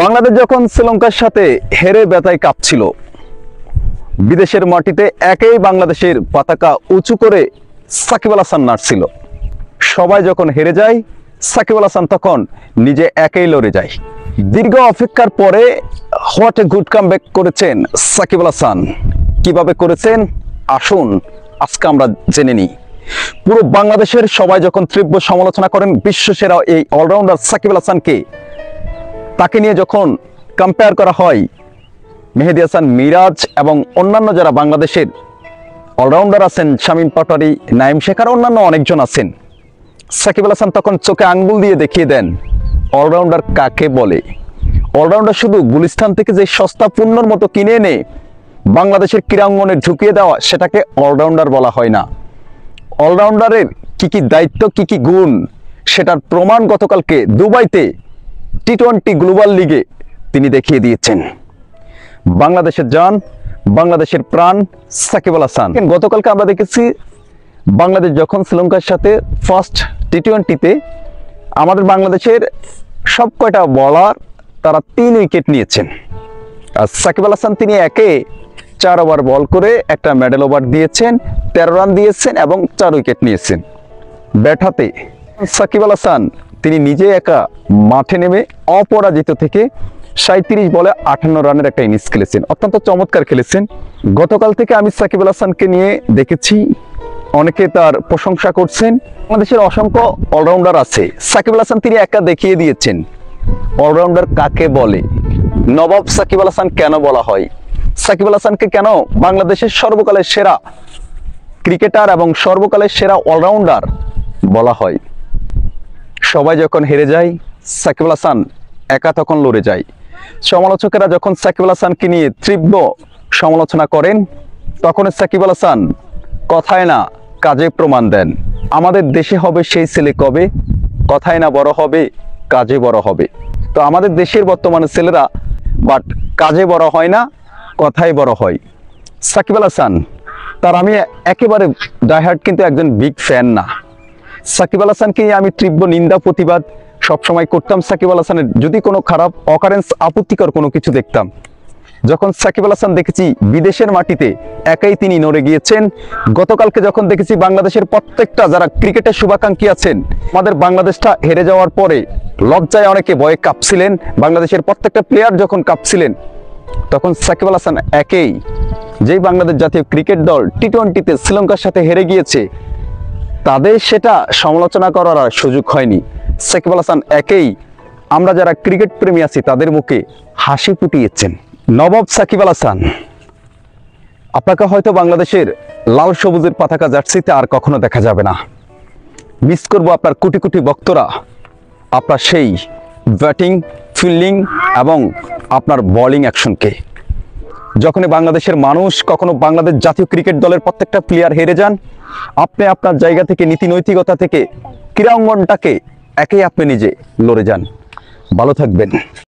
বাংলাদেশ যখন শ্রীলঙ্কার সাথে হেরে ব্যথায় কাঁপছিল, বিদেশের মাটিতে একেই বাংলাদেশের পতাকা উঁচু করে সাকিব আল হাসান নাচছিল। সবাই যখন হেরে যায়, সাকিব আল হাসান তখন নিজে একেই লড়ে যায়। দীর্ঘ অপেক্ষার পরে হোয়াট এ গুড কামব্যাক করেছেন সাকিব আল হাসান। কিভাবে করেছেন আসুন আজকে আমরা জেনে নিই। পুরো বাংলাদেশের সবাই যখন তীব্র সমালোচনা করেন বিশ্বসেরা এই অলরাউন্ডার সাকিব আল হাসানকে, তাকে নিয়ে যখন কম্পেয়ার করা হয় মেহেদী হাসান মিরাজ এবং অন্যান্য যারা বাংলাদেশের অলরাউন্ডার আছেন, শামীম পাটোয়ারি, নাঈম শেখার, অন্যান্য অনেকজন আছেন, সাকিব আল হাসান তখন চোখে আঙ্গুল দিয়ে দেখিয়ে দেন অলরাউন্ডার কাকে বলে। অলরাউন্ডার শুধু গুলিস্তান থেকে যে সস্তা পণ্যর মতো কিনে এনে বাংলাদেশের ক্রীড়াঙ্গনে ঢুকিয়ে দেওয়া, সেটাকে অলরাউন্ডার বলা হয় না। অলরাউন্ডারের কি কি দায়িত্ব, কি কি গুণ, সেটার প্রমাণ গতকালকে দুবাইতে টি-20 গ্লোবাল লিগে তিনি দেখিয়ে দিয়েছেন। বাংলাদেশের জান, বাংলাদেশের প্রাণ সাকিব আল হাসান। গতকালকে আমরা দেখেছি বাংলাদেশ যখন শ্রীলঙ্কার সাথে ফার্স্ট টি-20তে আমাদের বাংলাদেশের সব কয়টা বলার তারা 3 উইকেট নিয়েছেন। আর সাকিব আল হাসান তিনি একে 4 ওভার বল করে একটা মিডল ওভার দিয়েছেন, 13 রান দিয়েছেন এবং 4 উইকেট নিয়েছেন। ব্যাট হাতে সাকিব আল হাসান তিনি নিজে একা মাঠে নেমে অপরাজিত থেকে 37 বলে 58 রানের একটা ইনিংস খেলেছেন। অত্যন্ত চমৎকার খেলেছেন। গতকাল থেকে আমি সাকিব আল হাসানকে নিয়ে দেখেছি, অনেকে তার প্রশংসা করছেন। বাংলাদেশের অসংখ্য অলরাউন্ডার আছে, সাকিব আল হাসান তিনি একা দেখিয়ে দিয়েছেন অলরাউন্ডার কাকে বলে, নবাব সাকিব আল হাসান কেন বলা হয়, সাকিব আল হাসানকে কেন বাংলাদেশের সর্বকালের সেরা ক্রিকেটার এবং সর্বকালের সেরা অলরাউন্ডার বলা হয়। সবাই যখন হেরে যায়, সাকিব আল হাসান একা তখন লড়ে যায়। সমালোচকেরা যখন সাকিব আল হাসানকে নিয়ে তীব্র সমালোচনা করেন, তখন সাকিব আল হাসান কথায় না কাজে প্রমাণ দেন। আমাদের দেশে হবে সেই ছেলে কবে, কথায় না বড় হবে, কাজে বড় হবে। তো আমাদের দেশের বর্তমানে ছেলেরা বাট কাজে বড় হয় না, কথায় বড় হয়। সাকিব আল হাসান তার আমি একেবারে ডাইহার্ট কিন্তু একজন বিগ ফ্যান না। সাকিব আল হাসানকে আমি তীব্র নিন্দা প্রতিবাদ সবসময় করতাম। সাকিব আল হাসানের যদি কোনো খারাপ অকারেন্স, আপত্তিকর কোনো কিছু দেখতাম, যখন সাকিব আল হাসান দেখেছি বিদেশের মাটিতে একাই তিনি নড়ে গিয়েছেন। গতকালকে যখন দেখেছি বাংলাদেশের প্রত্যেকটা যারা ক্রিকেটের শুভাকাঙ্ক্ষী আছেন, আমাদের বাংলাদেশটা হেরে যাওয়ার পরে লজ্জায় অনেকে ভয়ে কাঁপছিলেন, বাংলাদেশের প্রত্যেকটা প্লেয়ার যখন কাঁপছিলেন, তখন সাকিব আল হাসান একেই, যেই বাংলাদেশ জাতীয় ক্রিকেট দল টি-20তে শ্রীলঙ্কার সাথে হেরে গিয়েছে, তাদের সেটা সমালোচনা করার আর সুযোগ হয়নি। সাকিব আল হাসান একেই আমরা যারা ক্রিকেট প্রেমী আছি তাদের মুখে হাসি ফুটিয়েছেন। নবাব সাকিব আল হাসান, আপনাকে হয়তো বাংলাদেশের লাল সবুজের পতাকা জার্সিতে আর কখনো দেখা যাবে না। মিস করবো আপনার কোটি কোটি ভক্তরা, আপনার সেই ব্যাটিং, ফিল্ডিং এবং আপনার বোলিং অ্যাকশনকে। যখনই বাংলাদেশের মানুষ, কখনো বাংলাদেশ জাতীয় ক্রিকেট দলের প্রত্যেকটা প্লেয়ার হেরে যান, আপনি আপনার জায়গা থেকে, নীতি নৈতিকতা থেকে ক্রীড়াঙ্গনটাকে একেই আপনি নিজে লড়ে যান। ভালো থাকবেন।